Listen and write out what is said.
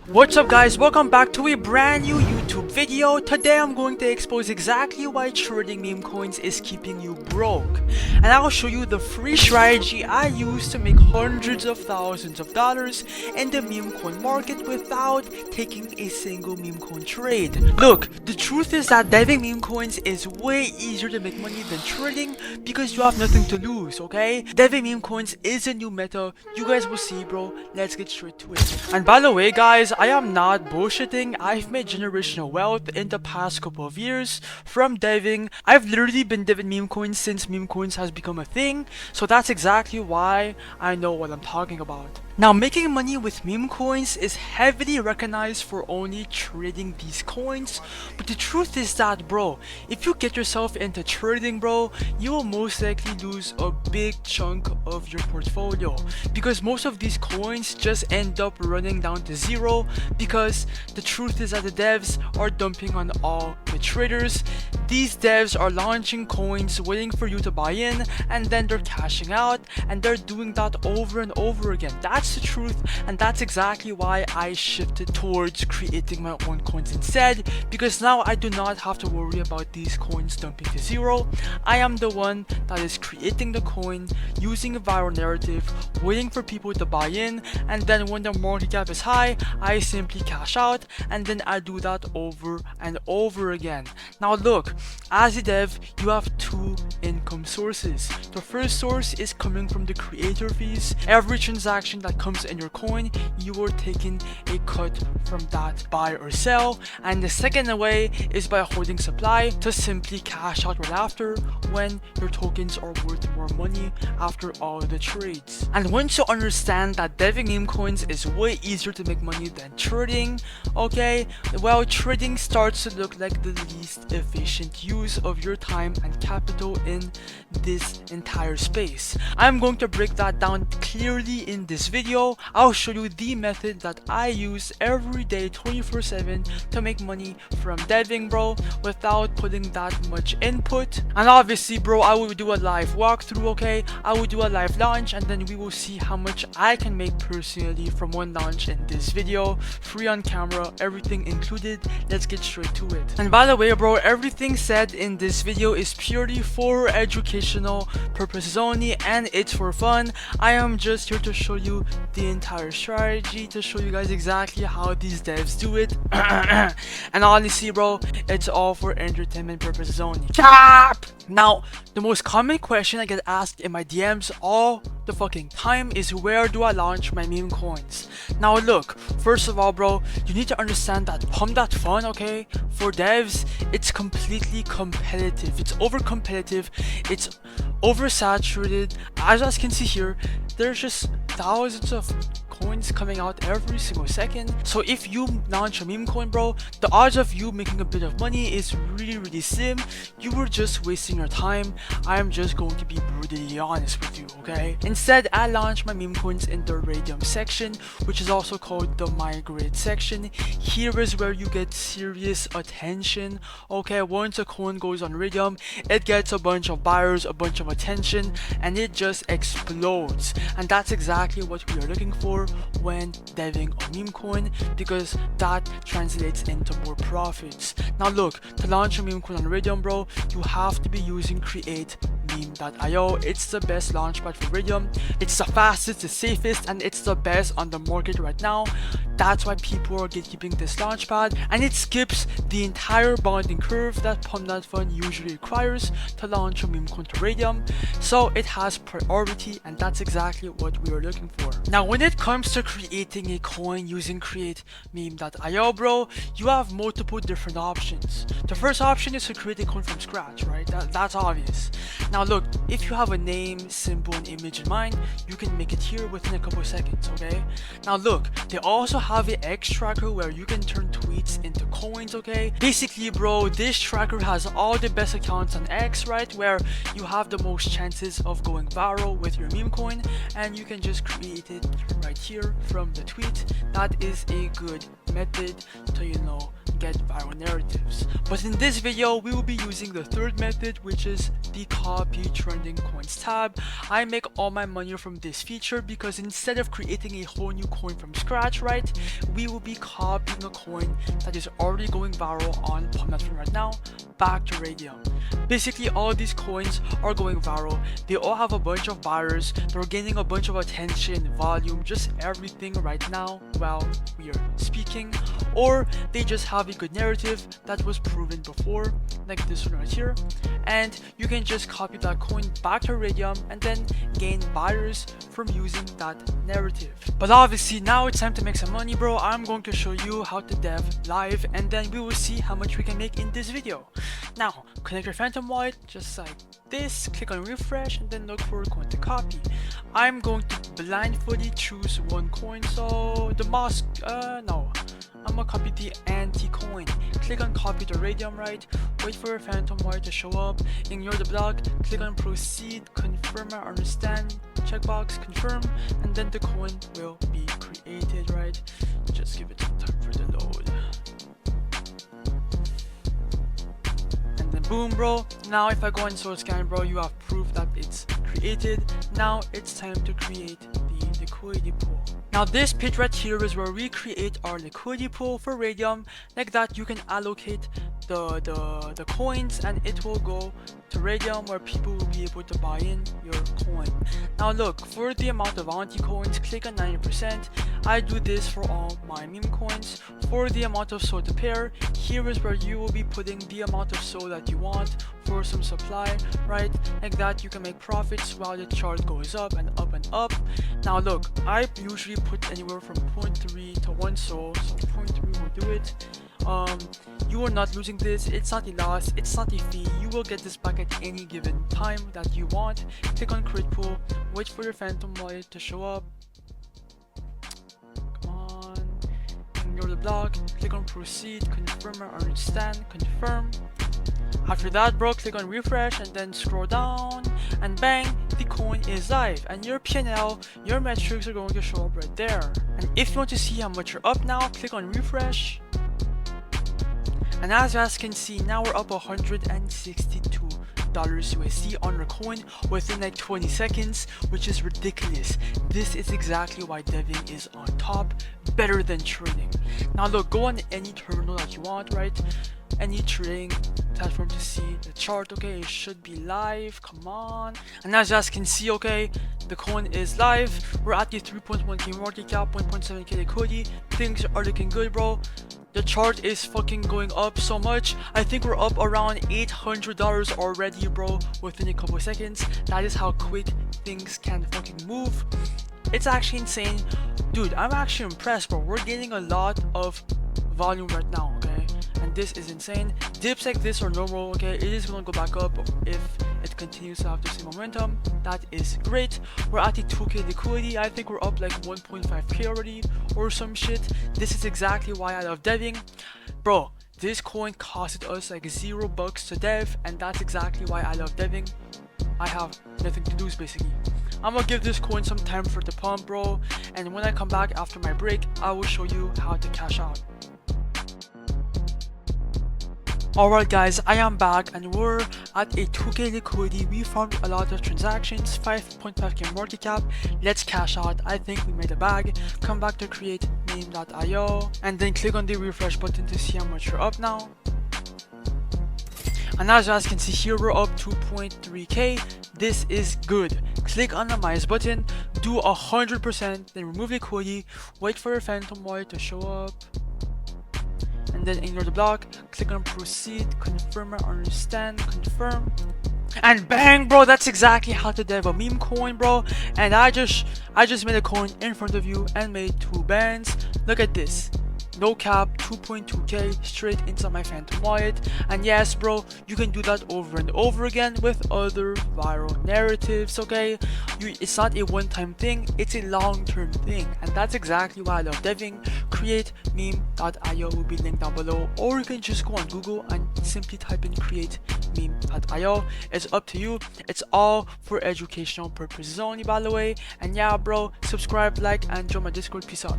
What's up guys, welcome back to a brand new YouTube video. Today I'm going to expose exactly why trading meme coins is keeping you broke. And I'll show you the free strategy I use to make hundreds of thousands of dollars in the meme coin market without taking a single meme coin trade. Look, the truth is that diving meme coins is way easier to make money than trading because you have nothing to lose, okay? Diving meme coins is a new meta, you guys will see bro, let's get straight to it. And by the way guys, I am not bullshitting. I've made generational wealth in the past couple of years from diving. I've literally been diving meme coins since meme coins has become a thing, so that's exactly why I know what I'm talking about. Now, making money with meme coins is heavily recognized for only trading these coins, but the truth is that bro, if you get yourself into trading bro, you will most likely lose a big chunk of your portfolio because most of these coins just end up running down to zero because the truth is that the devs are dumping on all the traders. These devs are launching coins waiting for you to buy in and then they're cashing out, and they're doing that over and over again. That's the truth, and that's exactly why I shifted towards creating my own coins instead, because now I do not have to worry about these coins dumping to zero. I am the one that is creating the coin, using a viral narrative, waiting for people to buy in, and then when the market cap is high, I simply cash out, and then I do that over and over again. Now look, as a dev, you have two income sources. The first source is coming from the creator fees. Every transaction that comes in your coin, you are taking a cut from that buy or sell. And the second way is by holding supply to simply cash out right after when your tokens are worth more money after all the trades. And once you understand that diving meme coins is way easier to make money than trading, okay, well, trading starts to look like the least efficient use of your time and capital in this entire space. I'm going to break that down clearly in this video. I'll show you the method that I use every day 24/7 to make money from diving bro without putting that much input. And obviously bro, I will do a live walkthrough, okay? I will do a live launch and then we will see how much I can make personally from one launch in this video, free on camera, everything included. Let's get straight to it. And by the way bro, everything said in this video is purely for educational purposes only, and it's for fun. I am just here to show you the entire strategy, to show you guys exactly how these devs do it. And honestly bro, it's all for entertainment purposes only. Now, the most common question I get asked in my DMs all the fucking time is, where do I launch my meme coins? Now look, first of all bro, you need to understand that Pump.Fun, okay, for devs, it's completely competitive. It's over competitive, it's oversaturated. As you guys can see here, there's just thousands of coins coming out every single second. So if you launch a meme coin bro, the odds of you making a bit of money is really slim. You were just wasting your time. I'm just going to be brutally honest with you, okay? Instead, I launched my meme coins in the Raydium section, which is also called the migrate section. Here is where you get serious attention, okay? Once a coin goes on Raydium, it gets a bunch of buyers, a bunch of attention, and it just explodes. And that's exactly what we are looking for when diving a meme coin, because that translates into more profits. Now look, to launch a meme coin on Raydium bro, you have to be using create meme.io. It's the best launchpad for Raydium. It's the fastest, the safest, and it's the best on the market right now. That's why people are gatekeeping this launchpad, and it skips the entire bonding curve that Pump.Fun usually requires to launch a meme coin to Raydium. So it has priority, and that's exactly what we are looking for. Now when it comes to creating a coin using create meme.io bro, you have multiple different options. The first option is to create a coin from scratch, right? That's obvious. Now look, if you have a name, symbol, and image in mind, you can make it here within a couple of seconds, okay? Now look, they also have an X tracker where you can turn tweets into coins, okay? Basically bro, this tracker has all the best accounts on X, right? Where you have the most chances of going viral with your meme coin, and you can just create it right here from the tweet. That is a good method to, you know, get viral narratives. But in this video, we will be using the third method, which is the copy trending coins tab. I make all my money from this feature because instead of creating a whole new coin from scratch, right, we will be copying a coin that is already going viral on Pump.Fun right now back to Raydium. Basically, all of these coins are going viral. They all have a bunch of buyers. They're gaining a bunch of attention, volume, just everything right now while we are speaking. Or they just have a good narrative that was proven before, like this one right here. And you can just copy that coin back to Raydium and then gain buyers from using that narrative. But obviously now it's time to make some money, bro. I'm going to show you how to dev live, and then we will see how much we can make in this video. Now, connect your Phantom wallet just like this, click on refresh, and then look for a coin to copy. I'm going to blindfoldly choose one coin, so the mosque, no. I'm gonna copy the anti-coin. Click on copy to Raydium, right? Wait for your Phantom wallet to show up. Ignore the block. Click on proceed, confirm or understand. Checkbox, confirm, and then the coin will be created, right? Just give it some time for the load. And then boom, bro. Now if I go on source scan, bro, you have proof that it's created. Now it's time to create the liquidity pool. Now this page right here is where we create our liquidity pool for Raydium. Like that, you can allocate the coins and it will go to Raydium where people will be able to buy in your coin. Now look, for the amount of anti-coins, click on 90%. I do this for all my meme coins. For the amount of SOL to pair, here is where you will be putting the amount of SOL that you want for some supply, right? Like that, you can make profits while the chart goes up and up and up. Now look, I usually put anywhere from 0.3 to 1 SOL, so 0.3 will do it. You are not losing this, it's not a loss, it's not a fee. You will get this back at any given time that you want. Click on create pool, wait for your Phantom wallet to show up. Come on, ignore the block, click on proceed, confirm or understand, confirm. After that, bro, click on refresh and then scroll down, and bang, the coin is live, and your P&L, your metrics are going to show up right there. And if you want to see how much you're up now, click on refresh. And as you guys can see, now we're up $162 USD on our coin within like 20 seconds, which is ridiculous. This is exactly why deving is on top, better than trading. Now look, go on any terminal that you want, right? Any trading platform to see the chart. Okay, it should be live, come on. And as you guys can see, okay, the coin is live. We're at the 3.1k market cap, 1.7k liquidity. Things are looking good, bro. The chart is fucking going up so much. I think we're up around $800 already, bro, within a couple of seconds. That is how quick things can fucking move. It's actually insane. Dude, I'm actually impressed, bro. We're getting a lot of volume right now, okay? And this is insane. Dips like this are normal, okay? It is gonna go back up if it continues to have the same momentum. That is great. We're at the 2k liquidity. I think we're up like 1.5k already or some shit. This is exactly why I love deving, bro. This coin costed us like $0 to dev, and that's exactly why I love deving. I have nothing to lose basically. I'm gonna give this coin some time for the pump, bro, and when I come back after my break, I will show you how to cash out. Alright guys, I am back and we're at a 2k liquidity. We farmed a lot of transactions, 5.5k market cap. Let's cash out. I think we made a bag. Come back to create meme.io and then click on the refresh button to see how much you're up now. And as you guys can see here, we're up 2.3k. This is good. Click on the minus button, do 100%, then remove liquidity, wait for your Phantom wallet to show up. And then ignore the block, click on proceed, confirm or understand, confirm, and bang, bro, that's exactly how to dev a meme coin, bro. And I just made a coin in front of you and made 2 bands. Look at this, no cap, 2.2k straight into my Phantom wallet. And yes, bro, you can do that over and over again with other viral narratives, okay? It's not a one-time thing, it's a long-term thing, and that's exactly why I love deving. Create meme.io will be linked down below, or you can just go on Google and simply type in create meme.io. It's up to you. It's all for educational purposes only, by the way. And yeah, bro, subscribe, like, and join my Discord. Peace out.